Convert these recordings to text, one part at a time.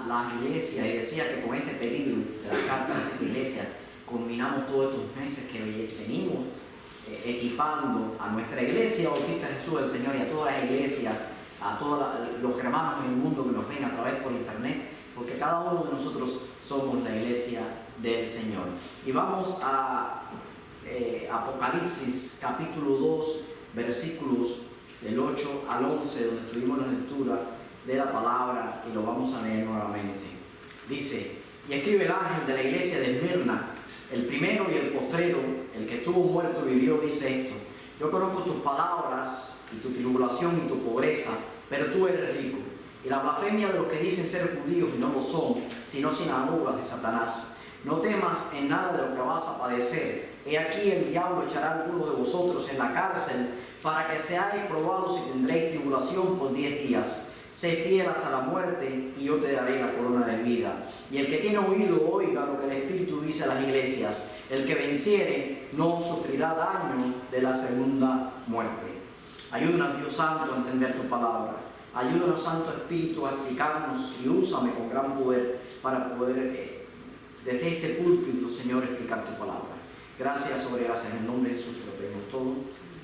las iglesias y decía que con este periodo de las cartas de esta iglesia culminamos todos estos meses que venimos equipando a nuestra iglesia Bautista Jesús del Señor y a todas las iglesias, a todos los hermanos en el mundo que nos ven a través por internet, porque cada uno de nosotros somos la iglesia del Señor. Y vamos a Apocalipsis capítulo 2, versículos del 8 al 11, donde tuvimos la lectura de la palabra, y lo vamos a leer nuevamente. Dice: y escribe el ángel de la iglesia de Esmirna, el primero y el postrero, el que estuvo muerto y vivió, dice esto: yo conozco tus palabras y tu tribulación y tu pobreza, pero tú eres rico, y la blasfemia de los que dicen ser judíos y no lo son, sino sinagogas de Satanás. No temas en nada de lo que vas a padecer. He aquí el diablo echará a algunos de vosotros en la cárcel, para que seáis probados y tendréis tribulación por 10 días. Sé fiel hasta la muerte, y yo te daré la corona de vida. Y el que tiene oído, oiga lo que el Espíritu dice a las iglesias. El que venciere no sufrirá daño de la segunda muerte. Ayúdanos, Dios Santo, a entender tu palabra. Ayúdanos, Santo Espíritu, a explicarnos, y úsame con gran poder para poder desde este púlpito, Señor, explicar tu palabra. Gracias sobre gracias. En el nombre de Jesús te lo pedimos todo.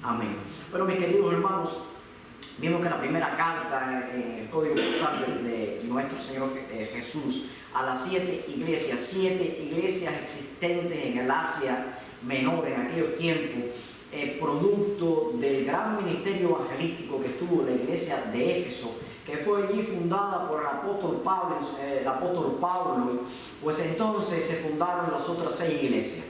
Amén. Bueno, mis queridos hermanos, vimos que la primera carta en el código postal de nuestro Señor Jesús a las 7 iglesias existentes en el Asia Menor en aquellos tiempos, producto del gran ministerio evangelístico que estuvo la iglesia de Éfeso, que fue allí fundada por el apóstol Pablo, pues entonces se fundaron las otras 6 iglesias.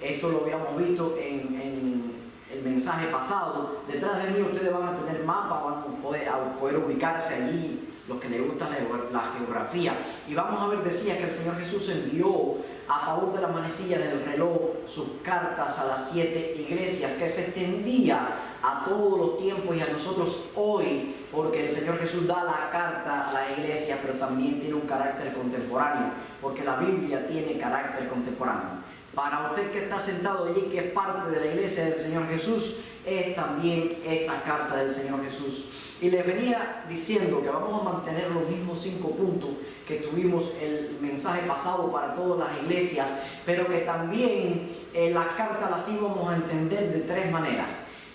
Esto lo habíamos visto en el mensaje pasado. Detrás de mí ustedes van a tener mapas, van a poder ubicarse allí, los que les gusta la geografía. Y vamos a ver, decía que el Señor Jesús envió a favor de la manecilla del reloj sus cartas a las 7 iglesias, que se extendía a todos los tiempos y a nosotros hoy, porque el Señor Jesús da la carta a la iglesia, pero también tiene un carácter contemporáneo, porque la Biblia tiene carácter contemporáneo. Para usted que está sentado allí, que es parte de la iglesia del Señor Jesús, es también esta carta del Señor Jesús. Y les venía diciendo que vamos a mantener los mismos 5 puntos que tuvimos el mensaje pasado para todas las iglesias, pero que también las cartas las íbamos a entender de 3 maneras.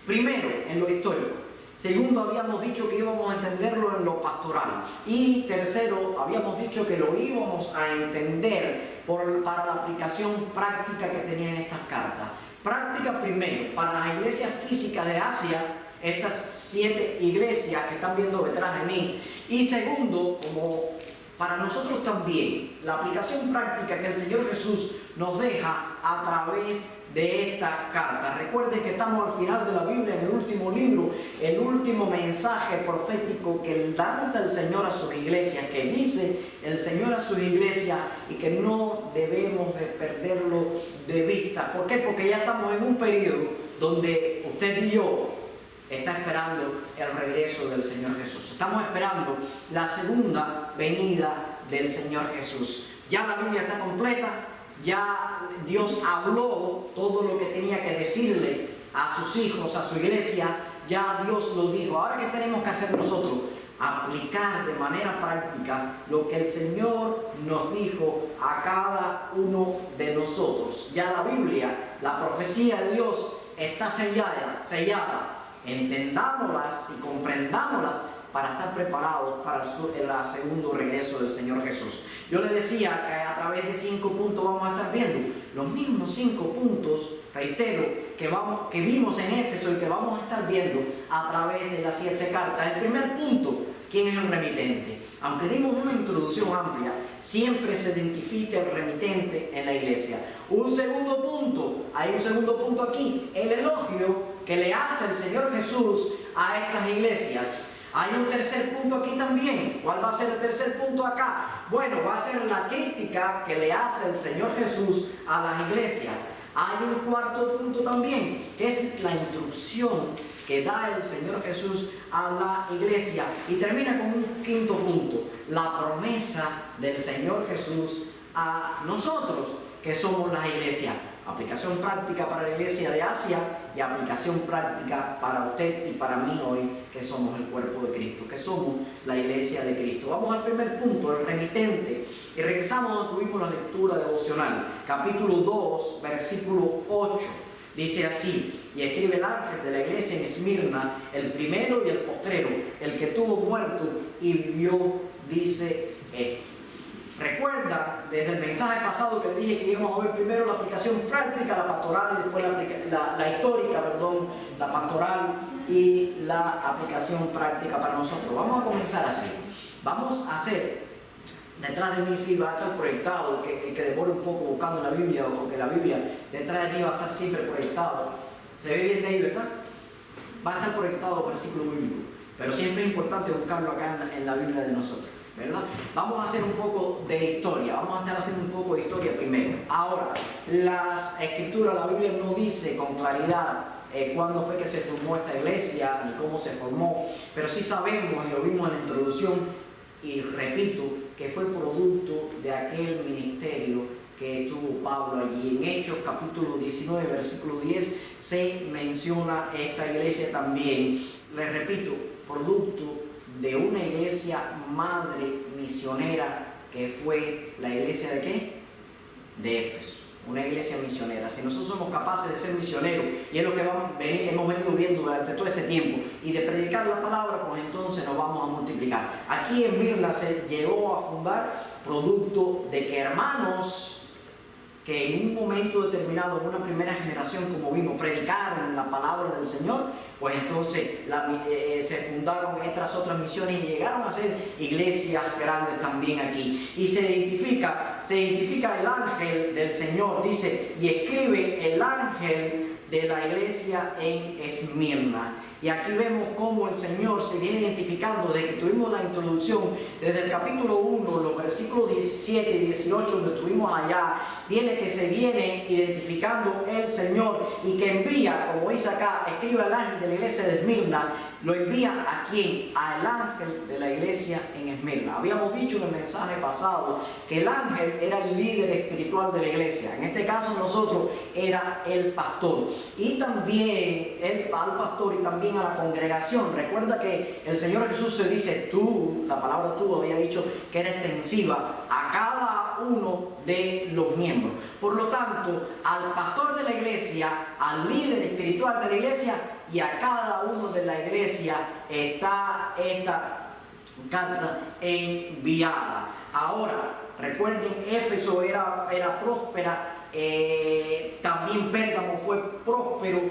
Primero, en lo histórico. Segundo, habíamos dicho que íbamos a entenderlo en lo pastoral. Y tercero, habíamos dicho que lo íbamos a entender para la aplicación práctica que tenían estas cartas. Práctica primero, para las iglesias físicas de Asia, estas 7 iglesias que están viendo detrás de mí. Y segundo, como para nosotros también, la aplicación práctica que el Señor Jesús nos deja a través de estas cartas. Recuerden que estamos al final de la Biblia, en el último libro, el último mensaje profético que lanza el Señor a sus iglesias, que dice el Señor a sus iglesias, y que no debemos de perderlo de vista. ¿Por qué? Porque ya estamos en un periodo donde usted y yo está esperando el regreso del Señor Jesús. Estamos esperando la segunda venida del Señor Jesús. Ya la Biblia está completa, ya Dios habló todo lo que tenía que decirle a sus hijos, a su iglesia, ya Dios lo dijo. Ahora, ¿qué tenemos que hacer nosotros? Aplicar de manera práctica lo que el Señor nos dijo a cada uno de nosotros. Ya la Biblia, la profecía de Dios está sellada. Entendámoslas y comprendámoslas para estar preparados para el segundo regreso del Señor Jesús. Yo les decía que a través de 5 puntos vamos a estar viendo los mismos 5 puntos, reitero, que vimos en Éfeso y que vamos a estar viendo a través de las 7 cartas. El primer punto: ¿quién es el remitente? Aunque dimos una introducción amplia, siempre se identifica el remitente en la iglesia. Un segundo punto, hay un segundo punto aquí: el elogio que le hace el Señor Jesús a estas iglesias. Hay un tercer punto aquí también. ¿Cuál va a ser el tercer punto acá? Bueno, va a ser la crítica que le hace el Señor Jesús a las iglesias. Hay un cuarto punto también, que es la instrucción que da el Señor Jesús a la iglesia. Y termina con un quinto punto: la promesa del Señor Jesús a nosotros, que somos la iglesia. Aplicación práctica para la iglesia de Asia y aplicación práctica para usted y para mí hoy, que somos el cuerpo de Cristo, que somos la iglesia de Cristo. Vamos al primer punto, el remitente. Y regresamos donde tuvimos la lectura devocional. Capítulo 2, versículo 8. Dice así: y escribe el ángel de la iglesia en Esmirna, el primero y el postrero, el que tuvo muerto y vio, dice esto. Recuerda, desde el mensaje pasado que dije que íbamos a ver primero la aplicación práctica, la pastoral, y después la histórica, la pastoral y la aplicación práctica para nosotros. Vamos a comenzar así. Vamos a hacer, detrás de mí sí va a estar proyectado, que demore un poco buscando la Biblia, porque la Biblia detrás de mí va a estar siempre proyectado. Se ve bien de ahí, ¿verdad? Va a estar proyectado el versículo bíblico, pero siempre es importante buscarlo acá en la Biblia de nosotros, ¿verdad? Vamos a hacer un poco de historia, vamos a estar haciendo un poco de historia primero. Ahora, las escrituras, la Biblia no dice con claridad cuándo fue que se formó esta iglesia, ni cómo se formó, pero sí sabemos, y lo vimos en la introducción, y repito, que fue producto de aquel ministerio que tuvo Pablo allí. En Hechos capítulo 19, versículo 10, se menciona esta iglesia también. Les repito, producto de una iglesia madre misionera que fue la iglesia ¿de qué? De Éfeso, una iglesia misionera. Si nosotros somos capaces de ser misioneros, y es lo que hemos venido viendo durante todo este tiempo, y de predicar la palabra, pues entonces nos vamos a multiplicar. Aquí en Esmirna se llegó a fundar producto de que hermanos que en un momento determinado, en una primera generación, como vimos, predicaron la palabra del Señor, pues entonces se fundaron estas otras misiones y llegaron a ser iglesias grandes también aquí. Y se identifica el ángel del Señor, dice, y escribe el ángel de la iglesia en Esmirna. Y aquí vemos cómo el Señor se viene identificando desde que tuvimos la introducción, desde el capítulo 1, los versículos 17 y 18, donde estuvimos allá, que se viene identificando el Señor y que envía, como dice acá, escribe al ángel de la iglesia de Esmirna. Lo envía ¿a quién? Al ángel de la iglesia en Esmirna. Habíamos dicho en el mensaje pasado que el ángel era el líder espiritual de la iglesia. En este caso nosotros era el pastor. Y también al pastor y también a la congregación. Recuerda que el Señor Jesús se dice tú, la palabra tú había dicho que era extensiva a cada uno de los miembros. Por lo tanto, al pastor de la iglesia, al líder espiritual de la iglesia y a cada uno de la iglesia está esta carta enviada. Ahora, recuerden, Éfeso era próspera, también Pérgamo fue próspero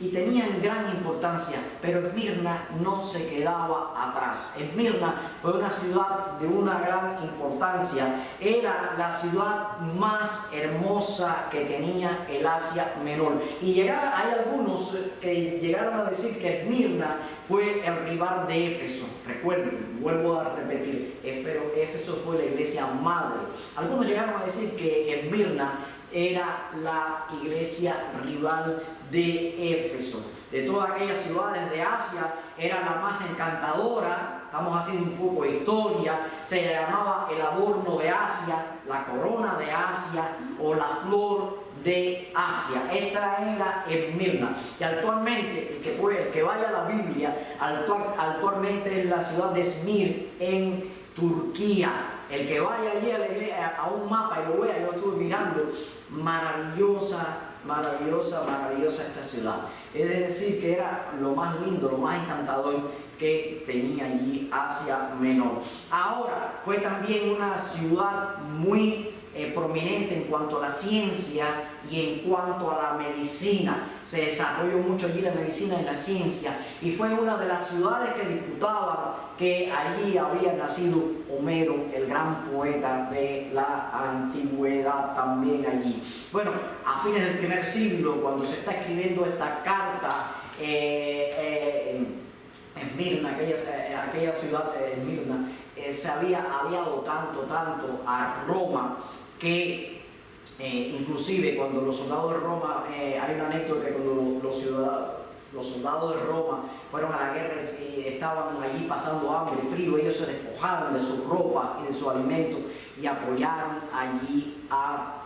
y tenían gran importancia, pero Esmirna no se quedaba atrás. Esmirna fue una ciudad de una gran importancia, era la ciudad más hermosa que tenía el Asia Menor. Y hay algunos que llegaron a decir que Esmirna fue el rival de Éfeso. Recuerden, vuelvo a repetir, Éfeso fue la iglesia madre. Algunos llegaron a decir que Esmirna era la iglesia rival de Éfeso. De todas aquellas ciudades de Asia, era la más encantadora. Estamos haciendo un poco de historia. Se le llamaba el adorno de Asia, la corona de Asia o la flor de Asia. Esta era Esmirna. Y actualmente, el que vaya a la Biblia, actualmente es la ciudad de Esmir en Turquía. El que vaya allí a un mapa y lo vea, yo estuve mirando, maravillosa esta ciudad. Es decir, que era lo más lindo, lo más encantador que tenía allí Asia Menor. Ahora, fue también una ciudad muy prominente en cuanto a la ciencia y en cuanto a la medicina. Se desarrolló mucho allí la medicina y la ciencia, y fue una de las ciudades que disputaban que allí había nacido Homero, el gran poeta de la antigüedad, también allí. Bueno, a fines del primer siglo, cuando se está escribiendo esta carta, Esmirna, aquella ciudad de Esmirna, se había aliado tanto a Roma que inclusive cuando los soldados de Roma, hay una anécdota que cuando los soldados de Roma fueron a la guerra y estaban allí pasando hambre y frío, ellos se despojaron de su ropa y de su alimento y apoyaron allí a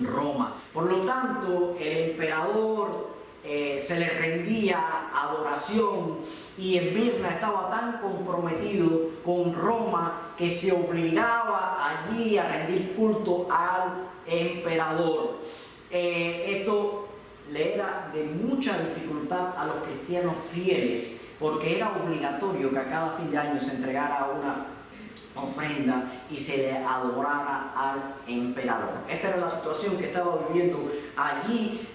Roma. Por lo tanto, el emperador se le rendía adoración, y Esmirna estaba tan comprometido con Roma que se obligaba allí a rendir culto al emperador. Esto le era de mucha dificultad a los cristianos fieles, porque era obligatorio que a cada fin de año se entregara una ofrenda y se le adorara al emperador. Esta era la situación que estaba viviendo allí.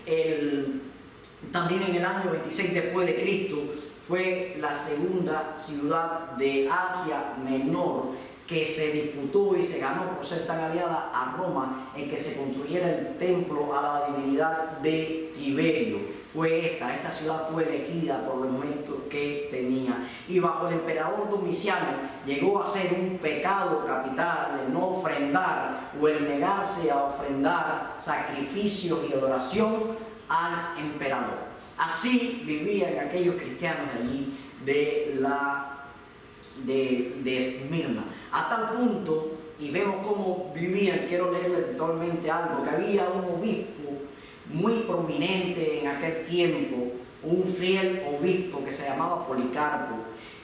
También en el año 26 después de Cristo fue la segunda ciudad de Asia Menor que se disputó y se ganó por ser tan aliada a Roma en que se construyera el templo a la divinidad de Tiberio. Fue esta ciudad fue elegida por el momento que tenía. Y bajo el emperador Domiciano llegó a ser un pecado capital el no ofrendar o el negarse a ofrendar sacrificios y adoración al emperador. Así vivían aquellos cristianos allí de Esmirna, a tal punto, y vemos cómo vivían. Quiero leerles actualmente algo, que había un obispo muy prominente en aquel tiempo, un fiel obispo que se llamaba Policarpo.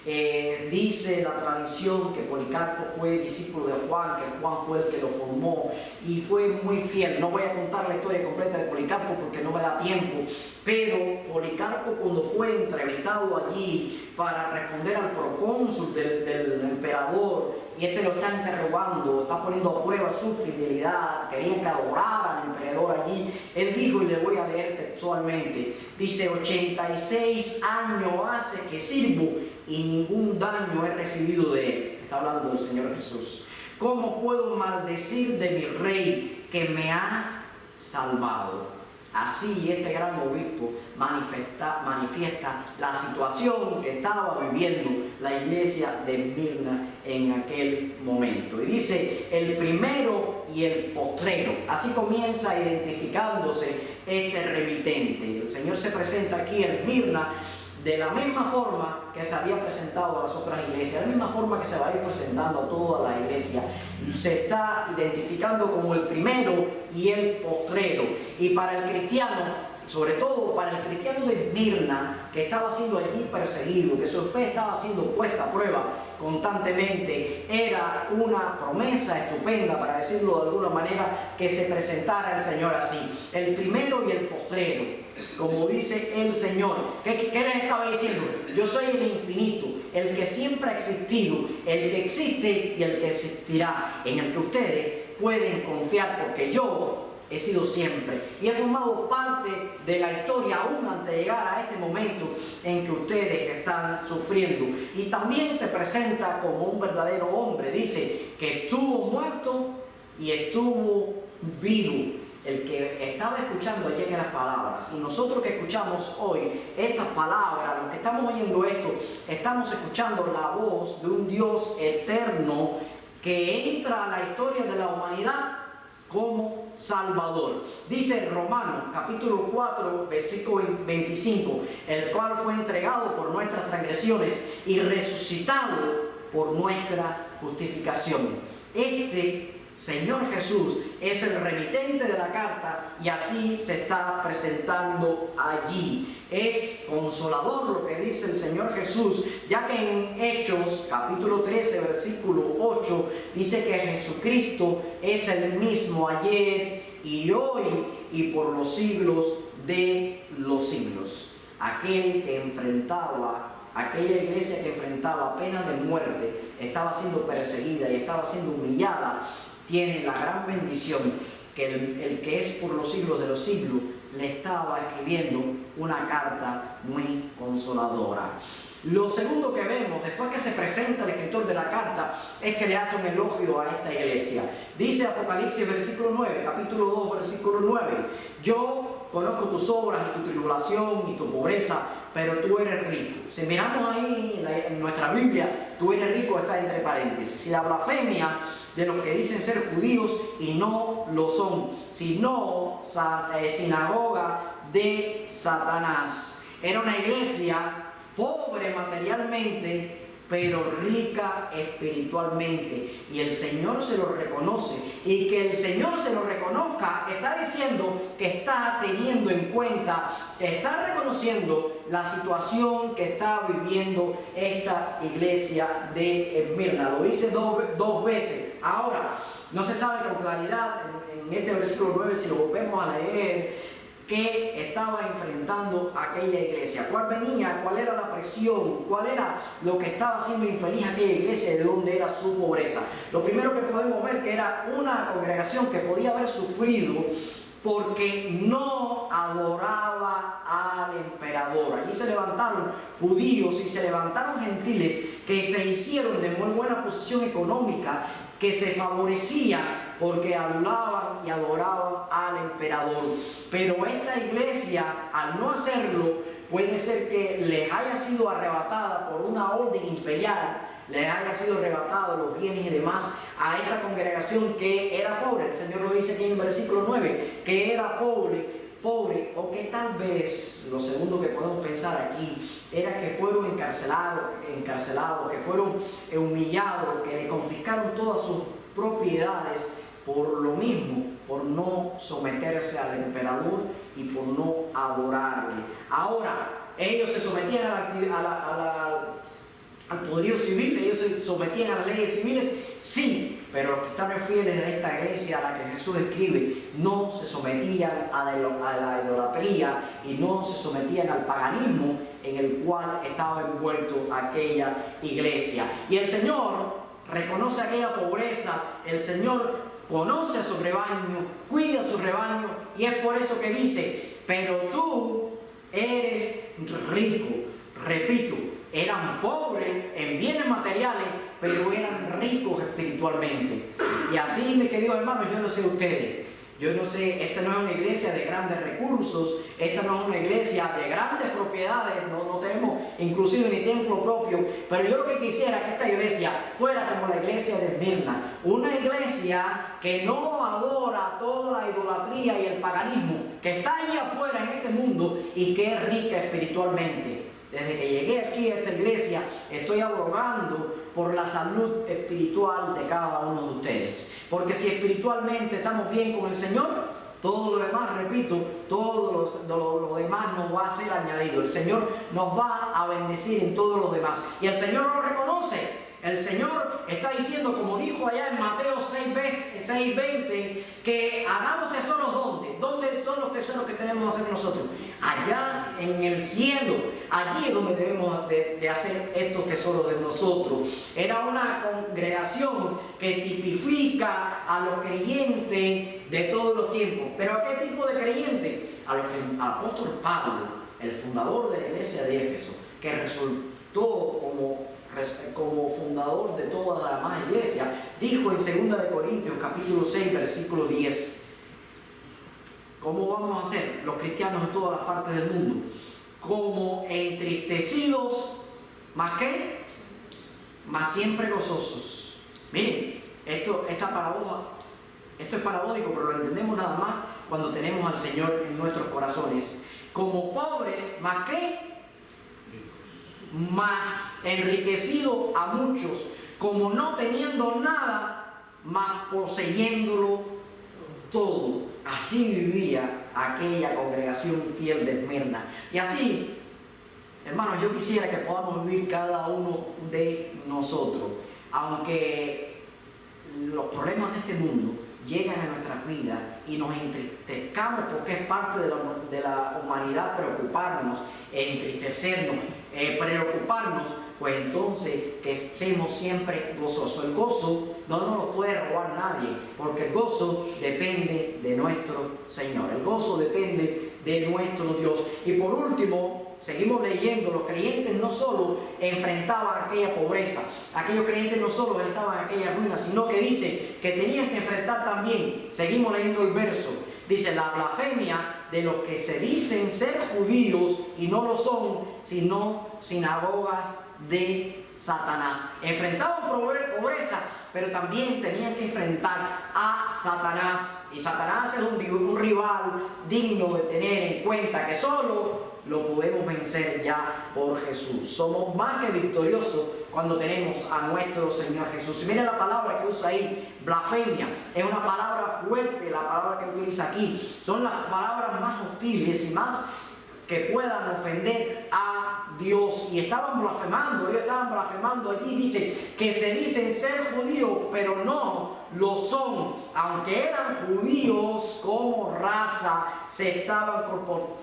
Dice la tradición que Policarpo fue discípulo de Juan, que Juan fue el que lo formó y fue muy fiel. No voy a contar la historia completa de Policarpo porque no me da tiempo, pero Policarpo, cuando fue entrevistado allí para responder al procónsul del emperador, y este lo está interrogando, está poniendo a prueba su fidelidad, querían que adorara al emperador allí, él dijo, y le voy a leer textualmente, dice: 86 años hace que sirvo y ningún daño he recibido de él. Está hablando del Señor Jesús. ¿Cómo puedo maldecir de mi rey que me ha salvado? Así este gran obispo manifiesta la situación que estaba viviendo la iglesia de Esmirna en aquel momento. Y dice: el primero y el postrero. Así comienza identificándose este remitente. El Señor se presenta aquí en Esmirna de la misma forma que se había presentado a las otras iglesias, de la misma forma que se va a ir presentando a toda la iglesia. Se está identificando como el primero y el postrero. Y para el cristiano, sobre todo para el cristiano de Esmirna, que estaba siendo allí perseguido, que su fe estaba siendo puesta a prueba constantemente, era una promesa estupenda, para decirlo de alguna manera, que se presentara el Señor así, el primero y el postrero, como dice el Señor. ¿Qué les estaba diciendo? Yo soy el infinito, el que siempre ha existido, el que existe y el que existirá, en el que ustedes pueden confiar, porque yo he sido siempre y he formado parte de la historia aún antes de llegar a este momento en que ustedes están sufriendo. Y también se presenta como un verdadero hombre. Dice que estuvo muerto y estuvo vivo. El que estaba escuchando ayer en las palabras, y nosotros que escuchamos hoy estas palabras, los que estamos oyendo esto, estamos escuchando la voz de un Dios eterno que entra a la historia de la humanidad como Salvador. Dice Romanos capítulo 4 versículo 25, el cual fue entregado por nuestras transgresiones y resucitado por nuestra justificación. Este Señor Jesús es el remitente de la carta y así se está presentando allí. Es consolador lo que dice el Señor Jesús, ya que en Hechos capítulo 13 versículo 8 dice que Jesucristo es el mismo ayer y hoy y por los siglos de los siglos. Aquel que enfrentaba, aquella iglesia que enfrentaba pena de muerte, estaba siendo perseguida y estaba siendo humillada, tiene la gran bendición que el que es por los siglos de los siglos le estaba escribiendo una carta muy consoladora. Lo segundo que vemos, después que se presenta el escritor de la carta, es que le hace un elogio a esta iglesia. Dice Apocalipsis versículo 9, capítulo 2, versículo 9: yo conozco tus obras y tu tribulación y tu pobreza, pero tú eres rico. Si miramos ahí en nuestra Biblia, tú eres rico está entre paréntesis. Y la blasfemia de los que dicen ser judíos y no lo son, sino sinagoga de Satanás. Era una iglesia pobre materialmente, pero rica espiritualmente. Y el Señor se lo reconoce. Y que el Señor se lo reconozca está diciendo que está teniendo en cuenta, que está reconociendo la situación que está viviendo esta iglesia de Esmirna. Lo dice dos veces. Ahora, no se sabe con claridad en este versículo 9, si lo volvemos a leer, que estaba enfrentando aquella iglesia, cuál venía, cuál era la presión, cuál era lo que estaba haciendo infeliz a aquella iglesia y de dónde era su pobreza. Lo primero que podemos ver que era una congregación que podía haber sufrido porque no adoraba al emperador. Allí se levantaron judíos y se levantaron gentiles que se hicieron de muy buena posición económica, que se favorecían porque adulaban y adoraban al emperador. Pero esta iglesia, al no hacerlo, puede ser que les haya sido arrebatada por una orden imperial, les haya sido arrebatado los bienes y demás a esta congregación que era pobre. El Señor lo dice aquí en el versículo 9, que era pobre, o que tal vez, lo segundo que podemos pensar aquí, era que fueron encarcelados, que fueron humillados, que le confiscaron todas sus propiedades por lo mismo, por no someterse al emperador y por no adorarle. Ahora, ellos se sometían al poderío civil, ellos se sometían a las leyes civiles, sí, pero los cristianos fieles de esta iglesia a la que Jesús escribe no se sometían a la idolatría y no se sometían al paganismo en el cual estaba envuelto aquella iglesia. Y el Señor reconoce aquella pobreza, el Señor conoce a su rebaño, cuida a su rebaño, y es por eso que dice, pero tú eres rico. Repito, eran pobres en bienes materiales, pero eran ricos espiritualmente. Y así, mis queridos hermanos, yo no sé ustedes, yo no sé, esta no es una iglesia de grandes recursos, esta no es una iglesia de grandes propiedades, no tenemos inclusive ni templo propio, pero yo lo que quisiera es que esta iglesia fuera como la iglesia de Esmirna, una iglesia que no adora toda la idolatría y el paganismo que está allí afuera en este mundo y que es rica espiritualmente. Desde que llegué aquí a esta iglesia, estoy abogando por la salud espiritual de cada uno de ustedes. Porque si espiritualmente estamos bien con el Señor, todo lo demás, repito, todo lo demás nos va a ser añadido. El Señor nos va a bendecir en todo lo demás. Y el Señor lo reconoce. El Señor está diciendo, como dijo allá en Mateo 6:20, que hagamos tesoros ¿dónde? ¿Dónde son los tesoros que tenemos que hacer nosotros? Allá en el cielo. Allí es donde debemos de hacer estos tesoros de nosotros. Era una congregación que tipifica a los creyentes de todos los tiempos. ¿Pero a qué tipo de creyentes? Al apóstol Pablo, el fundador de la iglesia de Éfeso, que resultó como fundador de toda la demás iglesia, dijo en 2 Corintios capítulo 6 versículo 10, ¿cómo vamos a hacer los cristianos en todas las partes del mundo? Como entristecidos, ¿más qué? Más siempre gozosos. Miren, esto es paradójico, pero lo entendemos nada más cuando tenemos al Señor en nuestros corazones. Como pobres, ¿más qué? Más enriquecido a muchos, como no teniendo nada, más poseyéndolo todo. Así vivía aquella congregación fiel de Esmirna. Y así, hermanos, yo quisiera que podamos vivir cada uno de nosotros, aunque los problemas de este mundo llegan a nuestras vidas y nos entristezcamos porque es parte de la humanidad preocuparnos, entristecernos, preocuparnos, pues entonces que estemos siempre gozosos. El gozo no nos lo puede robar nadie, porque el gozo depende de nuestro Señor, el gozo depende de nuestro Dios. Y por último, seguimos leyendo, los creyentes no solo enfrentaban aquella pobreza, aquellos creyentes no solo estaban en aquella ruina, sino que dice que tenían que enfrentar también, seguimos leyendo el verso, dice la blasfemia de los que se dicen ser judíos y no lo son, sino sinagogas de Satanás. Enfrentaban pobreza, pero también tenían que enfrentar a Satanás. Y Satanás es un rival digno de tener en cuenta, que solo lo podemos vencer ya por Jesús. Somos más que victoriosos cuando tenemos a nuestro Señor Jesús. Y mira la palabra que usa ahí, blasfemia. Es una palabra fuerte, la palabra que utiliza aquí. Son las palabras más hostiles y más que puedan ofender a Dios. Y estaban blasfemando, ellos estaban blasfemando allí. Dice que se dicen ser judíos, pero no lo son. Aunque eran judíos como raza, se estaban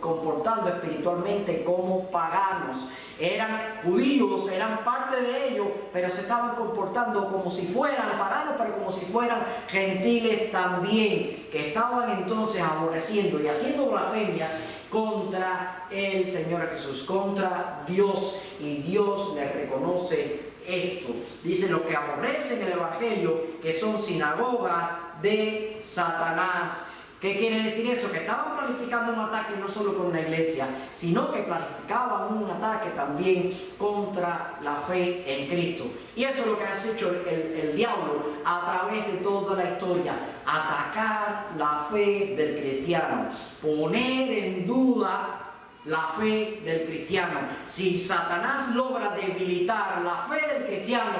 comportando espiritualmente como paganos. Eran judíos, eran parte de ellos, pero se estaban comportando como si fueran paganos, pero como si fueran gentiles también, que estaban entonces aborreciendo y haciendo blasfemias contra el Señor Jesús, contra Dios, y Dios les reconoce esto. Dice: los que aborrecen el Evangelio, que son sinagogas de Satanás. ¿Qué quiere decir eso? Que estaban planificando un ataque no solo con una iglesia, sino que planificaban un ataque también contra la fe en Cristo. Y eso es lo que ha hecho el diablo a través de toda la historia: atacar la fe del cristiano, poner en duda la fe del cristiano. Si Satanás logra debilitar la fe del cristiano,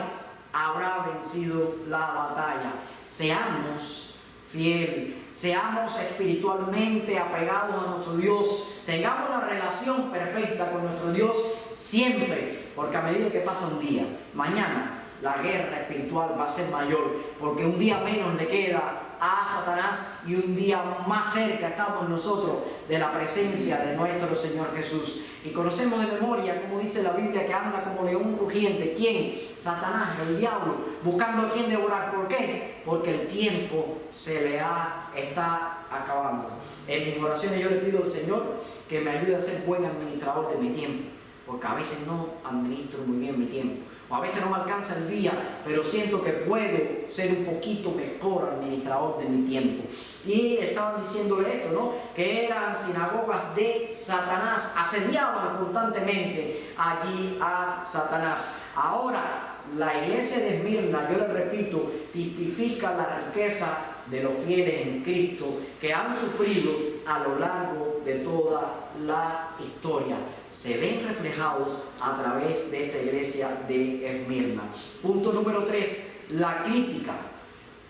habrá vencido la batalla. Seamos fieles, seamos espiritualmente apegados a nuestro Dios, tengamos una relación perfecta con nuestro Dios siempre, porque a medida que pasa un día, mañana la guerra espiritual va a ser mayor, porque un día menos le queda a Satanás y un día más cerca estamos nosotros de la presencia de nuestro Señor Jesús. Y conocemos de memoria, como dice la Biblia, que anda como león rugiente. ¿Quién? Satanás, el diablo, buscando a quien devorar. ¿Por qué? Porque el tiempo está acabando. En mis oraciones yo le pido al Señor que me ayude a ser buen administrador de mi tiempo, porque a veces no administro muy bien mi tiempo, o a veces no me alcanza el día, pero siento que puedo ser un poquito mejor administrador de mi tiempo. Y estaban diciéndole esto, ¿no? Que eran sinagogas de Satanás, asediaban constantemente allí a Satanás. Ahora, la iglesia de Esmirna, yo le repito, tipifica la riqueza de los fieles en Cristo que han sufrido a lo largo de toda la historia. Se ven reflejados a través de esta iglesia de Esmirna. Punto número 3, la crítica.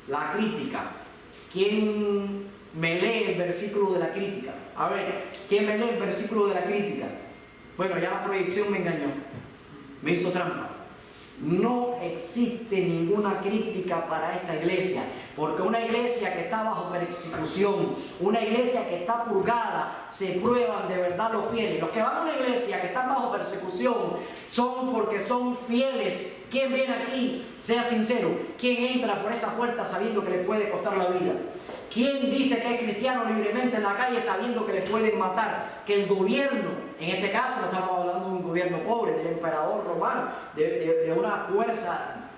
La crítica. ¿Quién me lee el versículo de la crítica? A ver, ¿quién me lee el versículo de la crítica? Bueno, ya la proyección me engañó, me hizo trampa. No existe ninguna crítica para esta iglesia, porque una iglesia que está bajo persecución, una iglesia que está purgada, se prueban de verdad los fieles. Los que van a una iglesia que están bajo persecución son porque son fieles. ¿Quién viene aquí? Sea sincero. ¿Quién entra por esa puerta sabiendo que le puede costar la vida? ¿Quién dice que es cristiano libremente en la calle sabiendo que le pueden matar? Que el gobierno, en este caso no estamos hablando de un gobierno pobre, del emperador romano, de una fuerza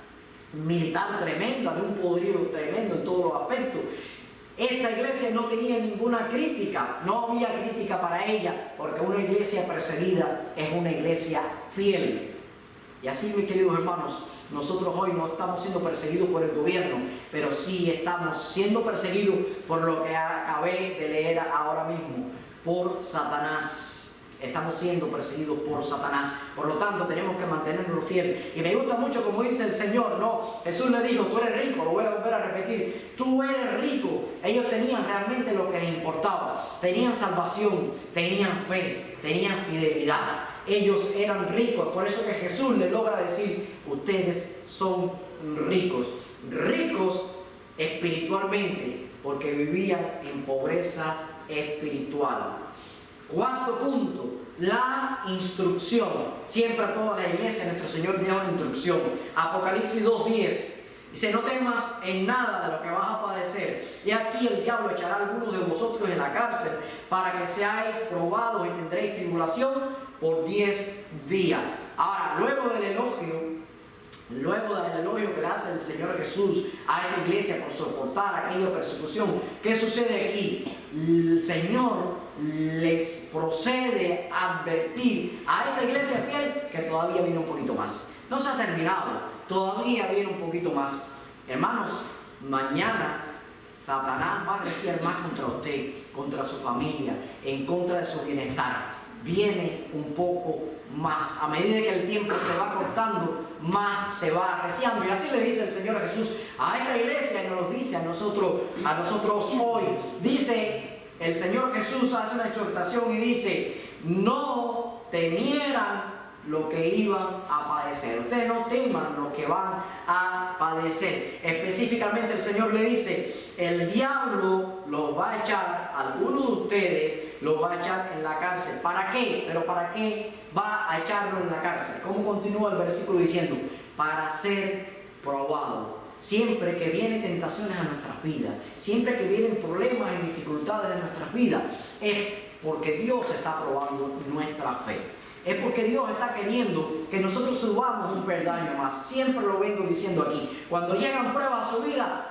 militar tremenda, de un poderío tremendo en todos los aspectos. Esta iglesia no tenía ninguna crítica, no había crítica para ella, porque una iglesia perseguida es una iglesia fiel. Y así, mis queridos hermanos, nosotros hoy no estamos siendo perseguidos por el gobierno, pero sí estamos siendo perseguidos por lo que acabé de leer ahora mismo, por Satanás. Estamos siendo perseguidos por Satanás. Por lo tanto, tenemos que mantenernos fieles. Y me gusta mucho como dice el Señor, ¿no? Jesús le dijo: tú eres rico, lo voy a volver a repetir. Tú eres rico. Ellos tenían realmente lo que les importaba. Tenían salvación, tenían fe, tenían fidelidad. Ellos eran ricos. Por eso que Jesús les logra decir: ustedes son ricos. Ricos espiritualmente, porque vivían en pobreza espiritual. Cuarto punto, la instrucción. Siempre a toda la iglesia nuestro Señor dio una instrucción. Apocalipsis 2:10 dice: no temas en nada de lo que vas a padecer. Y aquí el diablo echará a algunos de vosotros en la cárcel para que seáis probados y tendréis tribulación por 10 días. Ahora, luego del elogio luego del elogio que le hace el Señor Jesús a esta iglesia por soportar aquella persecución, ¿qué sucede aquí? El Señor les procede a advertir a esta iglesia fiel que todavía viene un poquito más. No se ha terminado, todavía viene un poquito más. Hermanos, mañana Satanás va a reciar más contra usted, contra su familia, en contra de su bienestar. Viene un poco más. A medida que el tiempo se va cortando, más se va arreciando. Y así le dice el Señor Jesús a esta iglesia y nos lo dice a nosotros hoy. Dice el Señor Jesús, hace una exhortación y dice: no temieran lo que iban a padecer. Ustedes no teman lo que van a padecer. Específicamente el Señor le dice: el diablo los va a echar, algunos de ustedes los va a echar en la cárcel. ¿Para qué? Pero ¿para qué va a echarlo en la cárcel? ¿Cómo continúa el versículo diciendo? Para ser probado. Siempre que vienen tentaciones a nuestras vidas, siempre que vienen problemas y dificultades en nuestras vidas, es porque Dios está probando nuestra fe. Es porque Dios está queriendo que nosotros subamos un peldaño más. Siempre lo vengo diciendo aquí. Cuando llegan pruebas a su vida,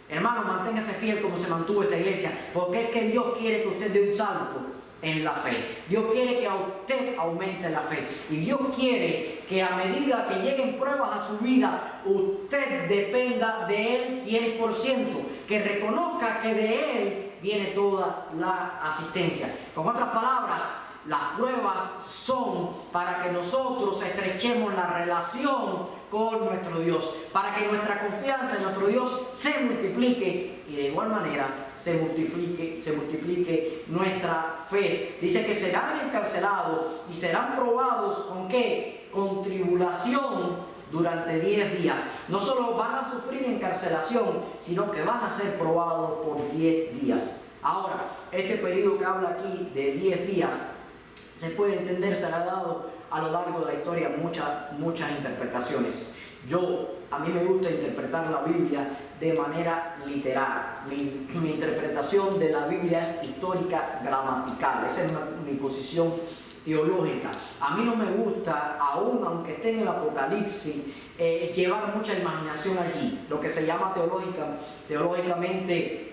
hermano, manténgase fiel como se mantuvo esta iglesia, porque es que Dios quiere que usted dé un salto en la fe. Dios quiere que a usted aumente la fe. Y Dios quiere que a medida que lleguen pruebas a su vida, usted dependa de Él 100%. Que reconozca que de Él viene toda la asistencia. Con otras palabras, las pruebas son para que nosotros estrechemos la relación con nuestro Dios, para que nuestra confianza en nuestro Dios se multiplique y de igual manera se multiplique nuestra fe. Dice que serán encarcelados y serán probados ¿con qué? Con tribulación durante 10 días. No solo van a sufrir encarcelación, sino que van a ser probados por 10 días. Ahora, este periodo que habla aquí de 10 días, se puede entender, se le ha dado a lo largo de la historia muchas interpretaciones. A mí me gusta interpretar la Biblia de manera literal. Mi interpretación de la Biblia es histórica, gramatical. Esa es mi posición teológica. A mí no me gusta, aún aunque esté en el Apocalipsis, llevar mucha imaginación allí, lo que se llama teológicamente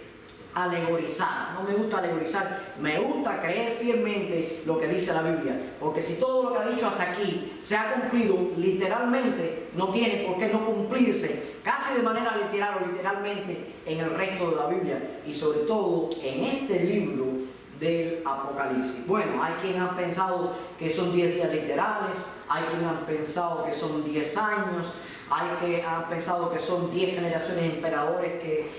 alegorizar. No me gusta alegorizar, me gusta creer fielmente lo que dice la Biblia, porque si todo lo que ha dicho hasta aquí se ha cumplido literalmente, no tiene por qué no cumplirse casi de manera literal o literalmente en el resto de la Biblia, y sobre todo en este libro del Apocalipsis. Bueno, hay quien ha pensado que son 10 días literales, hay quien ha pensado que son 10 años, hay quien ha pensado que son 10 generaciones de emperadores que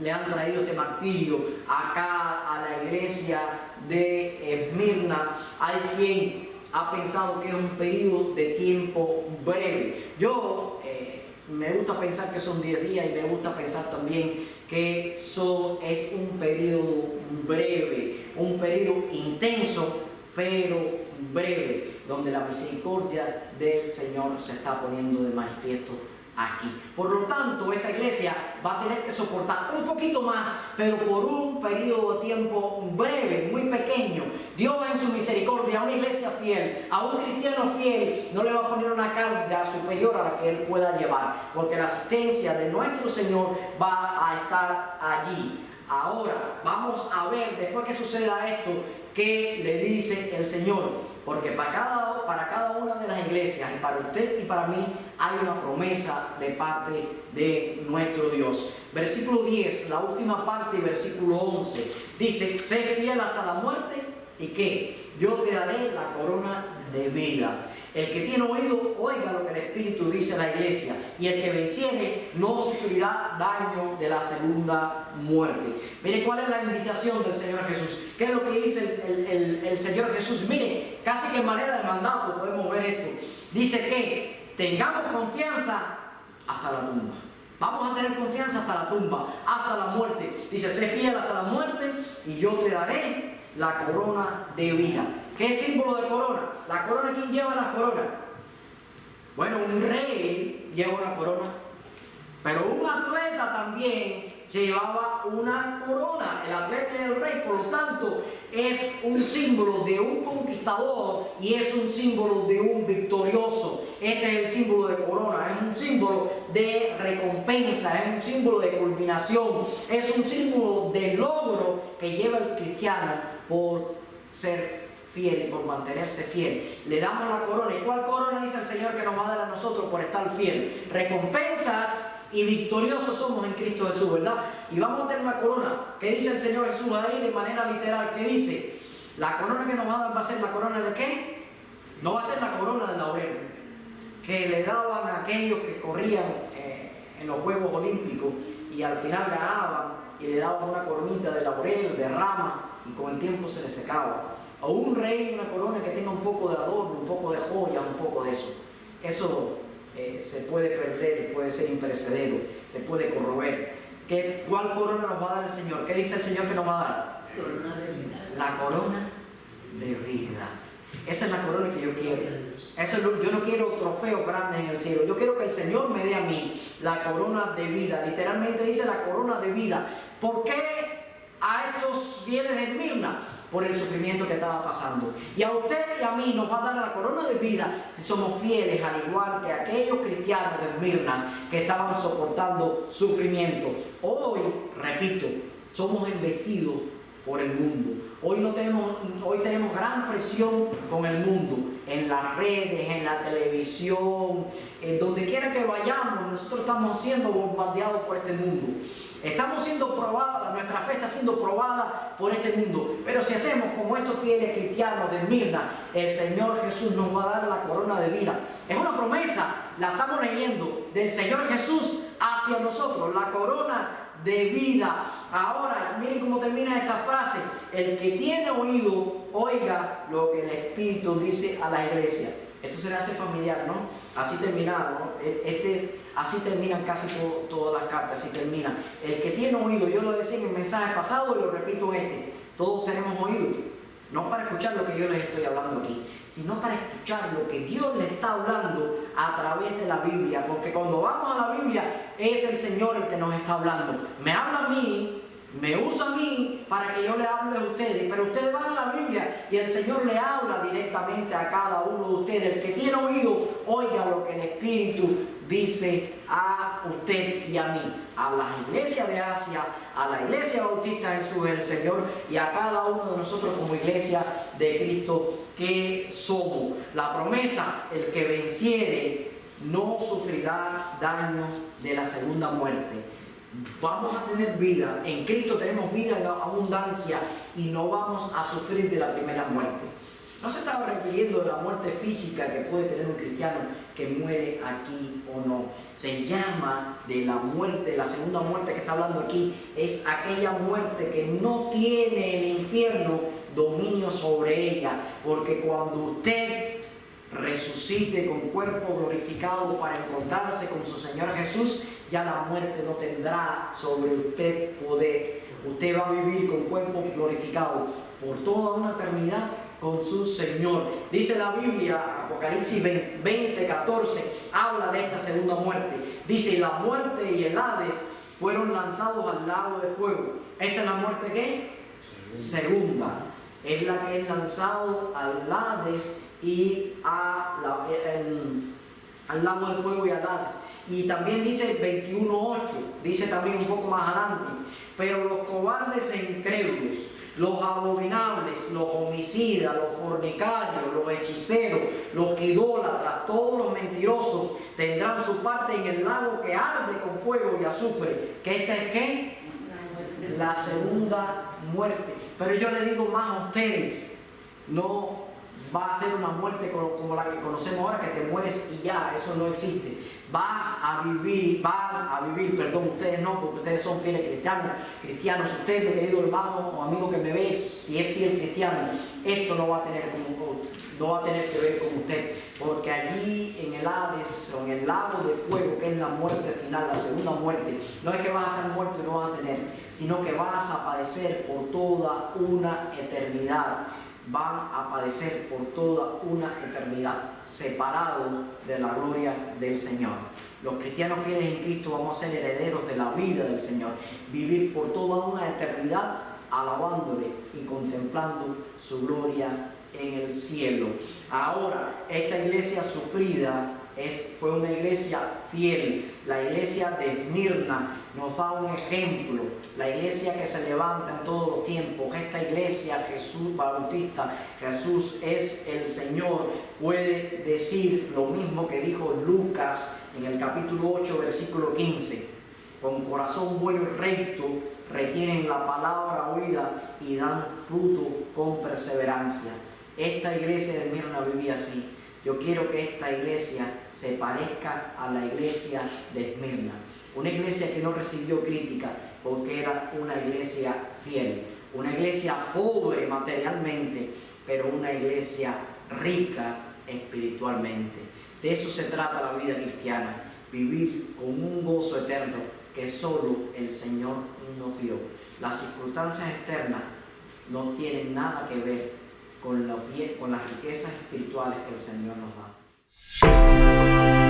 le han traído este martirio acá a la iglesia de Esmirna. Hay quien ha pensado que es un periodo de tiempo breve. Yo me gusta pensar que son 10 días y me gusta pensar también que es un periodo breve, un periodo intenso, pero breve, donde la misericordia del Señor se está poniendo de manifiesto aquí. Por lo tanto, esta iglesia va a tener que soportar un poquito más, pero por un periodo de tiempo breve, muy pequeño. Dios en su misericordia a una iglesia fiel, a un cristiano fiel, no le va a poner una carga superior a la que él pueda llevar, porque la asistencia de nuestro Señor va a estar allí. Ahora, vamos a ver, después que suceda esto, qué le dice el Señor. Porque para cada una de las iglesias, y para usted y para mí, hay una promesa de parte de nuestro Dios. Versículo 10, la última parte, y versículo 11, dice: sé fiel hasta la muerte, y que yo te daré la corona de vida. El que tiene oído, oiga lo que el Espíritu dice a la iglesia, y el que venciere no sufrirá daño de la segunda muerte. Mire cuál es la invitación del Señor Jesús. ¿Qué es lo que dice el Señor Jesús? Mire, casi que en manera de mandato podemos ver esto. Dice que tengamos confianza hasta la tumba. Vamos a tener confianza hasta la tumba, hasta la muerte. Dice: sé fiel hasta la muerte, y yo te daré la corona de vida. ¿Qué es símbolo de corona? ¿La corona? ¿Quién lleva la corona? Bueno, un rey lleva una corona, pero un atleta también llevaba una corona. El atleta y el rey, por lo tanto, es un símbolo de un conquistador y es un símbolo de un victorioso. Este es el símbolo de corona, es un símbolo de recompensa, es un símbolo de culminación, es un símbolo de logro que lleva el cristiano por ser fiel y por mantenerse fiel. Le damos la corona. ¿Y cuál corona dice el Señor que nos va a dar a nosotros por estar fiel? Recompensas y victoriosos somos en Cristo Jesús, ¿verdad? Y vamos a tener la corona. ¿Qué dice el Señor Jesús ahí de manera literal? ¿Qué dice? La corona que nos va a dar va a ser la corona de ¿qué? No va a ser la corona del laurel que le daban a aquellos que corrían en los Juegos Olímpicos y al final ganaban y le daban una coronita de laurel, de rama, y con el tiempo se le secaba. O un rey, una corona que tenga un poco de adorno, un poco de joya, un poco de eso. Eso se puede perder, puede ser imperecedero, se puede corroer. ¿Cuál corona nos va a dar el Señor? ¿Qué dice el Señor que nos va a dar? Corona de vida. La corona de vida. Esa es la corona que yo quiero. Yo no quiero trofeos grandes en el cielo. Yo quiero que el Señor me dé a mí la corona de vida. Literalmente dice la corona de vida. ¿Por qué a estos fieles de Esmirna? Por el sufrimiento que estaba pasando. Y a usted y a mí nos va a dar la corona de vida si somos fieles, al igual que aquellos cristianos de Esmirna que estaban soportando sufrimiento. Hoy, repito, somos embestidos por el mundo. Hoy tenemos gran presión con el mundo, en las redes, en la televisión, en donde quiera que vayamos, nosotros estamos siendo bombardeados por este mundo. Estamos siendo probados, nuestra fe está siendo probada por este mundo. Pero si hacemos como estos fieles cristianos de Esmirna, el Señor Jesús nos va a dar la corona de vida. Es una promesa, la estamos leyendo, del Señor Jesús hacia nosotros, la corona de vida. Ahora, miren cómo termina esta frase: el que tiene oído, oiga lo que el Espíritu dice a la iglesia. Esto se le hace familiar, ¿no? Así terminaron, ¿no? Así terminan casi todas las cartas, así terminan. El que tiene oído, yo lo decía en el mensaje pasado y lo repito todos tenemos oído. No para escuchar lo que yo les estoy hablando aquí, sino para escuchar lo que Dios le está hablando a través de la Biblia. Porque cuando vamos a la Biblia, es el Señor el que nos está hablando. Me habla a mí, me usa a mí para que yo le hable a ustedes, pero ustedes van a la Biblia y el Señor le habla directamente a cada uno de ustedes. El que tiene oído, oiga lo que el Espíritu dice a usted y a mí, a las iglesias de Asia, a la iglesia bautista Jesús del Señor y a cada uno de nosotros como iglesia de Cristo que somos. La promesa: el que venciere no sufrirá daño de la segunda muerte. Vamos a tener vida, en Cristo tenemos vida en abundancia y no vamos a sufrir de la primera muerte. No se estaba refiriendo de la muerte física que puede tener un cristiano que muere aquí o no. Se llama de la muerte, la segunda muerte que está hablando aquí es aquella muerte que no tiene el infierno dominio sobre ella, porque cuando usted resucite con cuerpo glorificado para encontrarse con su Señor Jesús, ya la muerte no tendrá sobre usted poder. Usted va a vivir con cuerpo glorificado por toda una eternidad con su Señor. Dice la Biblia, Apocalipsis 20:14, habla de esta segunda muerte. Dice: la muerte y el Hades fueron lanzados al lago de fuego. ¿Esta es la muerte qué? Segunda. Es la que es lanzado al Hades y al lago de fuego y al Hades. Y también dice 21:8, dice también un poco más adelante: pero los cobardes e incrédulos, los abominables, los homicidas, los fornicarios, los hechiceros, los idólatras, todos los mentirosos tendrán su parte en el lago que arde con fuego y azufre. ¿Que esta es qué? La segunda muerte. Pero yo le digo más a ustedes: no va a ser una muerte como la que conocemos ahora, que te mueres y ya, eso no existe. Van a vivir, ustedes no, porque ustedes son fieles cristianos. Usted, mi querido hermano o amigo que me ve, si es fiel cristiano, esto no va a tener que ver con usted, porque allí en el Hades o en el lago de fuego, que es la muerte final, la segunda muerte, no es que vas a estar muerto y no vas a tener, sino que vas a padecer por toda una eternidad. Van a padecer por toda una eternidad, separados de la gloria del Señor. Los cristianos fieles en Cristo vamos a ser herederos de la vida del Señor, vivir por toda una eternidad alabándole y contemplando su gloria en el cielo. Ahora, esta iglesia sufrida fue una iglesia fiel. La iglesia de Esmirna nos da un ejemplo. La iglesia que se levanta en todos los tiempos. Esta iglesia, Jesús Bautista, Jesús es el Señor, puede decir lo mismo que dijo Lucas en el capítulo 8, versículo 15. Con corazón bueno y recto retienen la palabra oída y dan fruto con perseverancia. Esta iglesia de Esmirna vivía así. Yo quiero que esta iglesia se parezca a la iglesia de Esmirna. Una iglesia que no recibió crítica porque era una iglesia fiel. Una iglesia pobre materialmente, pero una iglesia rica espiritualmente. De eso se trata la vida cristiana. Vivir con un gozo eterno que solo el Señor nos dio. Las circunstancias externas no tienen nada que ver con las riquezas espirituales que el Señor nos da.